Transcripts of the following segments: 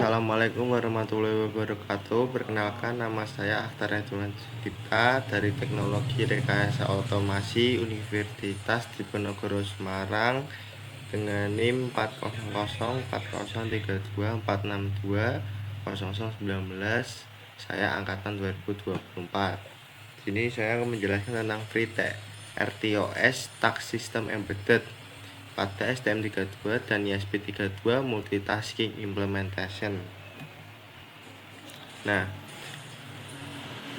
Assalamualaikum warahmatullahi wabarakatuh. Perkenalkan, nama saya Akhtar Juman Sudipta dari Teknologi Rekayasa Otomasi Universitas Diponegoro Semarang dengan NIM 4004324620019. Saya angkatan 2024. Sini saya akan menjelaskan tentang FreeTech RTOS Task System Embedded pada STM32 dan ISP32 Multitasking Implementation. Nah,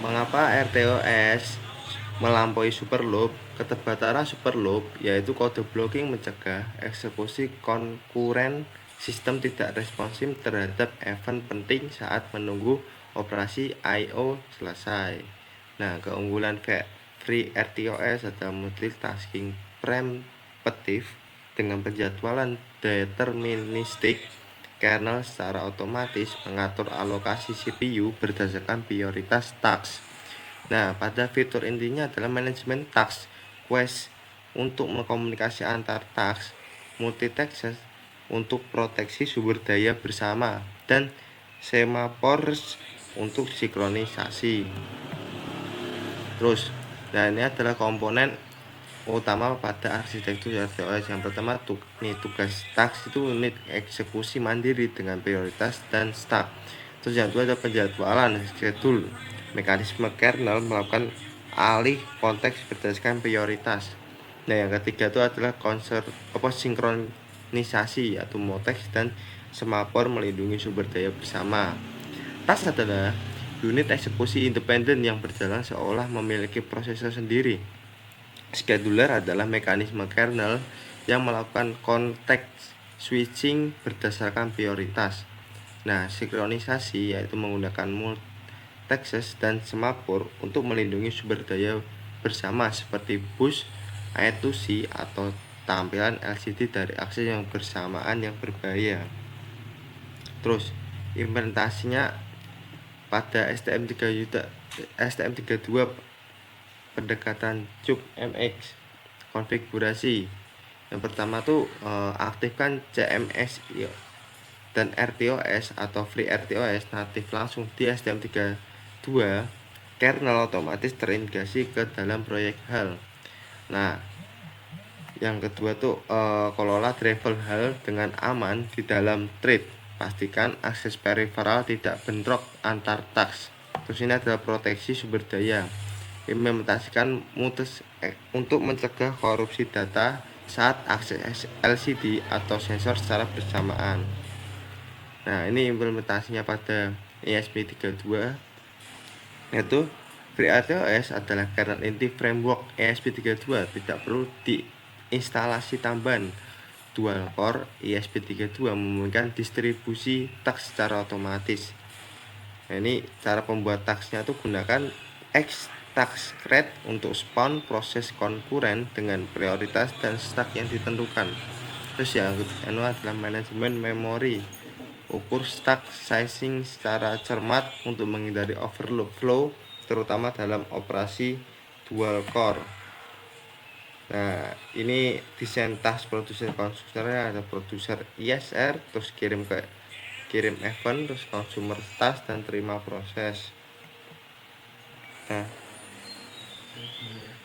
mengapa RTOS melampaui Superloop? Keterbatasan Superloop yaitu kode blocking mencegah eksekusi konkuren sistem tidak responsif terhadap event penting saat menunggu operasi I/O selesai. Nah, keunggulan Free RTOS adalah multitasking preemptive dengan penjadwalan deterministik. Kernel secara otomatis mengatur alokasi CPU berdasarkan prioritas task. Nah, pada fitur intinya adalah manajemen task, quest untuk mengkomunikasi antar task, multitask untuk proteksi sumber daya bersama, dan semaphores untuk sinkronisasi. Terus, nah ini adalah komponen utama pada arsitektur RTOS. Yang pertama tugas task itu unit eksekusi mandiri dengan prioritas dan start. Terus yang kedua ada penjadwalan schedule, mekanisme kernel melakukan alih konteks berdasarkan prioritas. Nah, yang ketiga itu adalah sinkronisasi atau motex dan semaphore melindungi sumber daya bersama. Task adalah unit eksekusi independen yang berjalan seolah memiliki prosesor sendiri. Scheduler adalah mekanisme kernel yang melakukan context switching berdasarkan prioritas. Nah, sinkronisasi yaitu menggunakan multitasks dan semaphore untuk melindungi sumber daya bersama seperti bus I2C atau tampilan LCD dari akses yang bersamaan yang berbahaya. Terus, implementasinya pada STM32 pendekatan CUP-MX. Konfigurasi yang pertama tuh aktifkan CMS dan RTOS atau Free RTOS natif langsung di STM32. Kernel otomatis terintegrasi ke dalam proyek HAL. Nah, yang kedua tuh kelola driver HAL dengan aman di dalam thread. Pastikan akses peripheral tidak bentrok antar task. Terus ini adalah proteksi sumber daya. Implementasikan mutus untuk mencegah korupsi data saat akses LCD atau sensor secara bersamaan. Nah, ini implementasinya pada ESP32 yaitu FreeRTOS adalah kernel inti framework ESP32, tidak perlu diinstalasi tambahan. Dual core ESP32 memungkinkan distribusi task secara otomatis. Nah, ini cara pembuat tasknya tuh gunakan task crate untuk spawn proses konkuren dengan prioritas dan stack yang ditentukan. Terus yang kedua adalah manajemen memori, ukur stack sizing secara cermat untuk menghindari overflow terutama dalam operasi dual core. Nah, ini desain task producer konstruktornya ada producer ISR, terus kirim event, terus consumer task dan terima proses. Nah,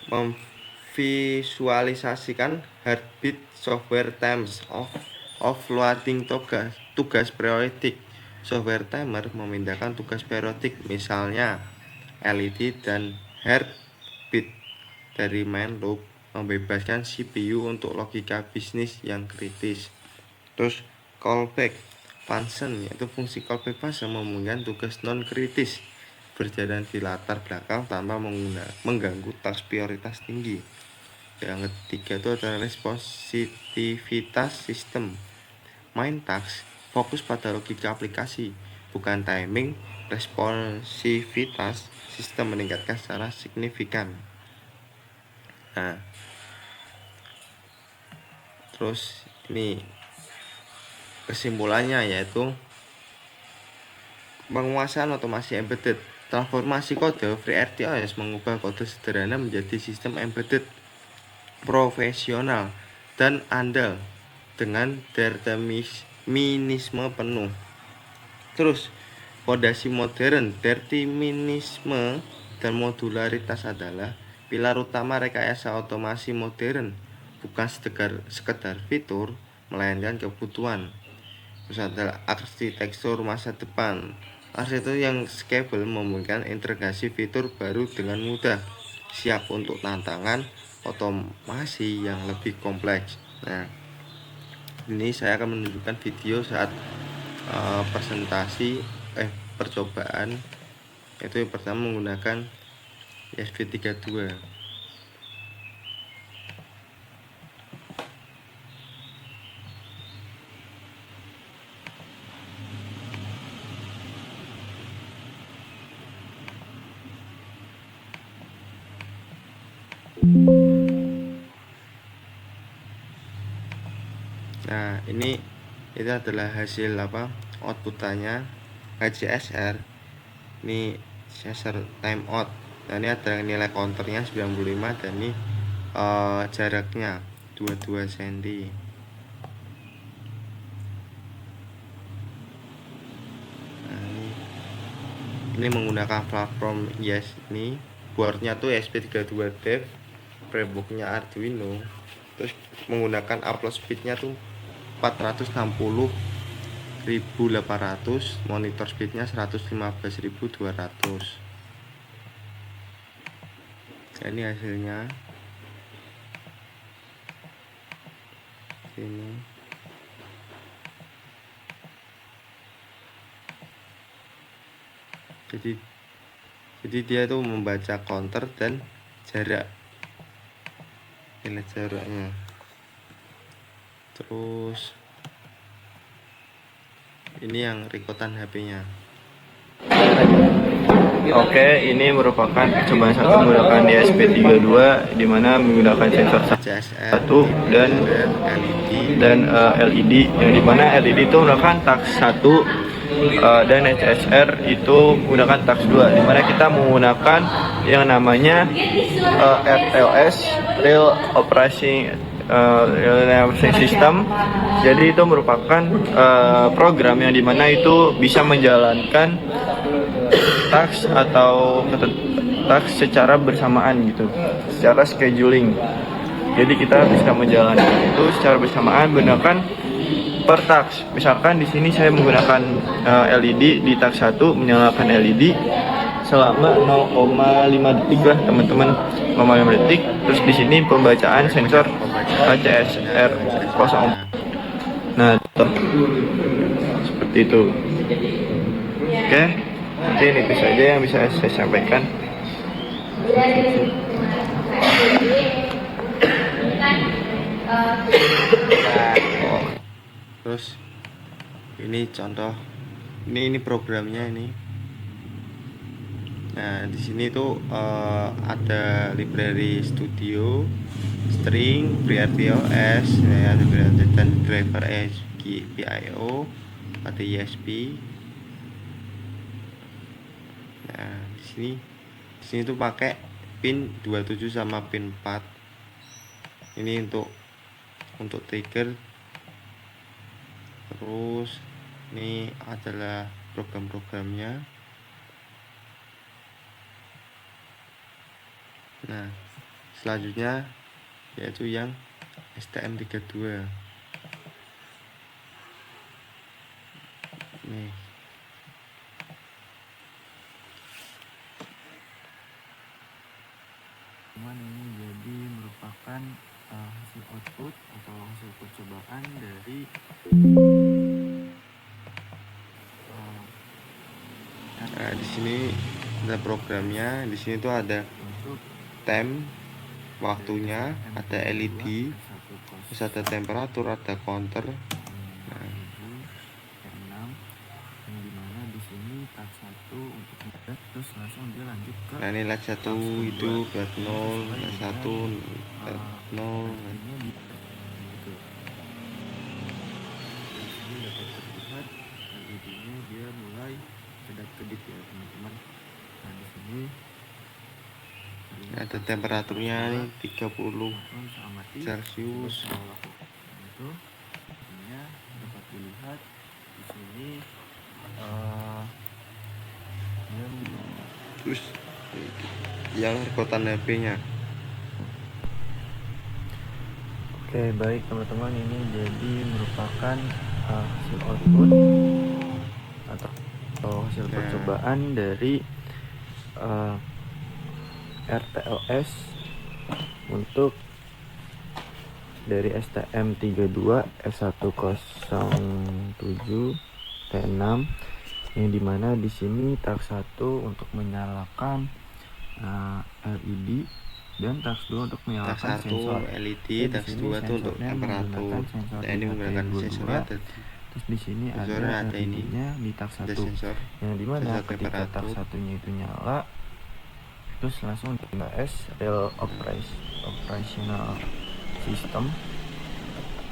memvisualisasikan heartbeat software times of loading tugas periodik. Software timer memindahkan tugas periodik, misalnya LED dan heartbeat dari main loop, membebaskan CPU untuk logika bisnis yang kritis. Terus callback function yaitu fungsi callback function memungkinkan tugas non kritis berjalan di latar belakang tanpa mengganggu task prioritas tinggi. Yang ketiga itu adalah responsivitas sistem. Main task fokus pada logika aplikasi, bukan timing. Responsivitas sistem meningkatkan secara signifikan. Nah, terus ini kesimpulannya yaitu penguasaan otomasi embedded. Transformasi kode Free RTOS mengubah kode sederhana menjadi sistem embedded profesional dan andal dengan determinisme penuh. Terus fondasi modern, determinisme dan modularitas adalah pilar utama rekayasa otomasi modern, bukan sekedar fitur, melainkan kebutuhan. Terus adalah arsitektur masa depan. Arsitektur yang scalable memungkinkan integrasi fitur baru dengan mudah, siap untuk tantangan otomasi yang lebih kompleks. Nah, ini saya akan menunjukkan video saat presentasi percobaan, itu yang pertama menggunakan ESP32. Nah, ini itu adalah hasil outputannya HCSR. Ini CSR timeout. Nah, ini ada nilai counternya 95 dan ini jaraknya 22 cm. Nah, ini menggunakan platform ini boardnya tuh ESP32 Dev, prebooknya Arduino, terus menggunakan upload speednya tuh 460.800, monitor speednya 115.200. Nah, ini hasilnya ini. Jadi dia tuh membaca counter dan jarak, nilai jaraknya. Terus ini yang rekotan HP-nya. Oke, ini merupakan percobaan satu menggunakan ESP32 di mana menggunakan sensor satu dan LED, yang dimana LED itu menggunakan tax 1 dan HSR itu menggunakan tax 2, di mana kita menggunakan yang namanya RLS, Real Operating System. Jadi itu merupakan program yang dimana itu bisa menjalankan task atau task secara bersamaan gitu, secara scheduling. Jadi kita bisa menjalankan itu secara bersamaan menggunakan per task. Misalkan di sini saya menggunakan LED di task 1, menyalakan LED selama 0,5 detik lah teman-teman, 0,5 detik. Terus di sini pembacaan sensor HCSR 0. Nah, seperti itu. Oke, mungkin itu saja yang bisa saya sampaikan. Terus ini contoh, ini programnya ini. Nah, di sini tuh ada library studio, string, FreeRTOS, ya, dan driver PIO, ada ESP. Nah, di sini tuh pakai pin 27 sama pin 4. Ini untuk trigger. Terus ini adalah program-programnya. Nah, selanjutnya yaitu yang STM32. Nih. Ini jadi merupakan hasil output atau hasil percobaan dari Nah, di sini ada programnya. Di sini tuh ada time, waktunya, ada LED, terus ada temperatur, ada counter. Nah, yang dimana di sini tab 1 untuk ngedet, terus langsung dia lanjut ke nah ini LED 1 itu buat 0, LED 1 LED 0. gitu. Di sini dapat terlihat LED-nya dia mulai kedap-kedip ya teman-teman. Nah di sini ada temperaturnya nih 30 Celcius. Itu dapat dilihat di sini terus yang rekotan HP-nya. Oke, baik teman-teman, ini jadi merupakan hasil output atau hasil percobaan dari RTLS untuk dari STM32 S107 T6, yang dimana di sini task 1 untuk menyalakan LED dan task 2 untuk menyalakan Task 1 sensor. LED, Di task sini 2 itu untuk sensornya temperatur. menggunakan sensor Nah, ini menggunakan IAT22. sensornya tadi. Terus di sini Sensornya ada ada ini. LED-nya di task 1, Ada sensor. yang dimana Sensor ketika temperatur. task 1-nya itu nyala, terus langsung di real operational system.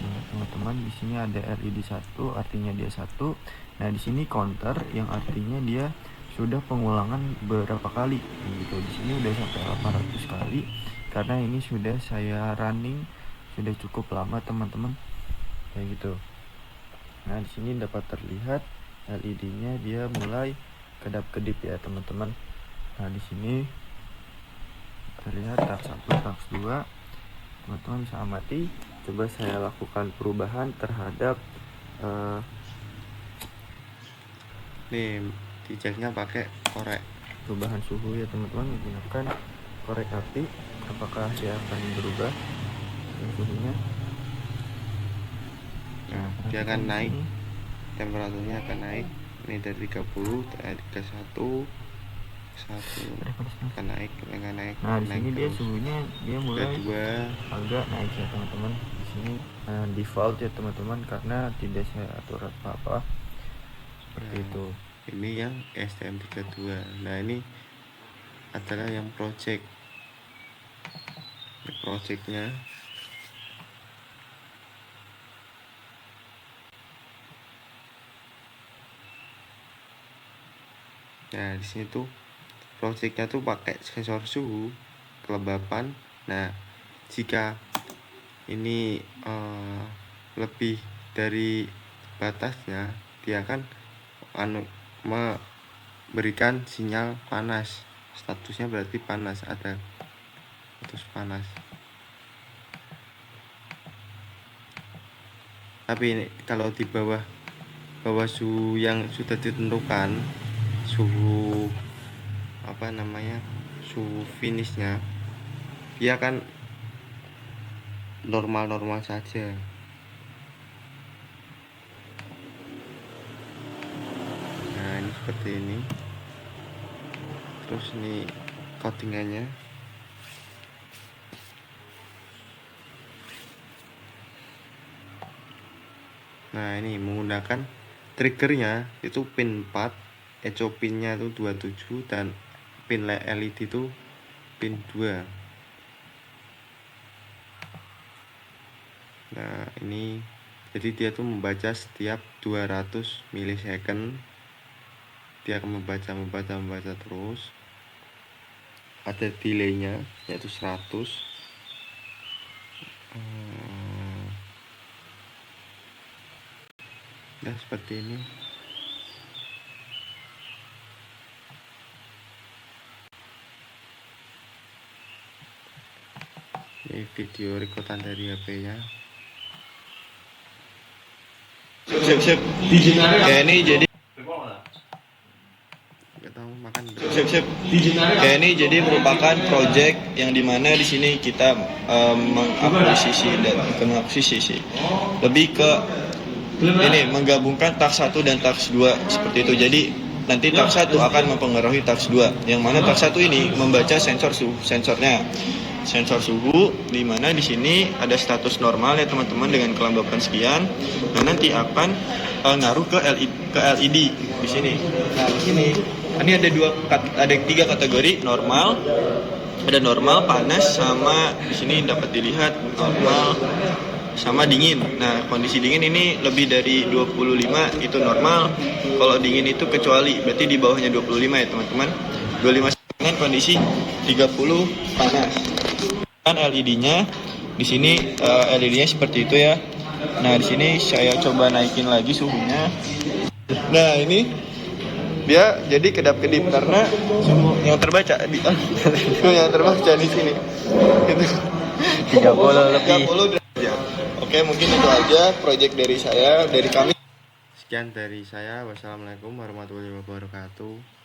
Nah, teman-teman, di sini ada LED 1, artinya dia 1. Nah, di sini counter yang artinya dia sudah pengulangan berapa kali gitu. Di sini udah sampai 800 kali karena ini sudah saya running sudah cukup lama, teman-teman, kayak gitu. Nah, di sini dapat terlihat LED-nya dia mulai kedap-kedip ya, teman-teman. Nah, di sini terlihat task 1, task 2. Teman-teman bisa amati. Coba saya lakukan perubahan terhadap Nih, diceknya pakai korek. perubahan suhu ya, teman-teman, menggunakan korek api. Apakah dia akan berubah suhunya? Nah, dia akan naik. Temperaturnya akan naik. Ini dari 30 ke 31 akan naik. Nah, di sini dia terus. suhunya dia mulai 2 agak naik ya, teman-teman. Di sini default ya, teman-teman, karena tidak saya atur apa-apa seperti itu. Ini yang STM32. Nah, ini adalah yang project. Ini projectnya. Nah, di sini tuh projectnya tuh pakai sensor suhu, kelembapan. Nah, jika ini lebih dari batasnya, dia akan memberikan sinyal panas. Statusnya berarti panas, ada status panas. Tapi ini kalau di bawah suhu yang sudah ditentukan, suhu suhu finishnya, dia akan normal saja. Nah, ini seperti ini. Terus ini coatingannya. Nah, ini menggunakan triggernya itu pin 4, echo pinnya itu 27, dan pin LED itu pin 2. Nah, ini jadi dia tuh membaca setiap 200 milisecond. Dia akan membaca terus. Ada delaynya yaitu 100. Nah, seperti ini. Ini video rekotan dari HP-nya. Siap. Ya, ini jadi siap. Ya, ini jadi merupakan project yang dimana di sini kita mengakuisisi lebih ke ini menggabungkan task 1 dan task 2 seperti itu. Jadi nanti task 1 akan mempengaruhi task 2, yang mana task 1 ini membaca sensor suhu, di mana di sini ada status normal ya, teman-teman, dengan kelembapan sekian. Nah, nanti akan ngaruh ke LED di sini. Nah, di sini ini ada 3 kategori, normal, panas, sama di sini dapat dilihat normal sama dingin. Nah, kondisi dingin ini lebih dari 25 itu normal. Kalau dingin itu kecuali, berarti di bawahnya 25 ya, teman-teman. 25 dengan kondisi 30 panas. Kan LED-nya di sini LED-nya seperti itu ya. Nah, di sini saya coba naikin lagi suhunya. Nah, ini dia jadi kedap-kedip karena yang terbaca yang terbaca di sini itu 30 lebih. 30 derajat. Oke, mungkin itu aja proyek dari saya, dari kami. Sekian dari saya. Wassalamualaikum warahmatullahi wabarakatuh.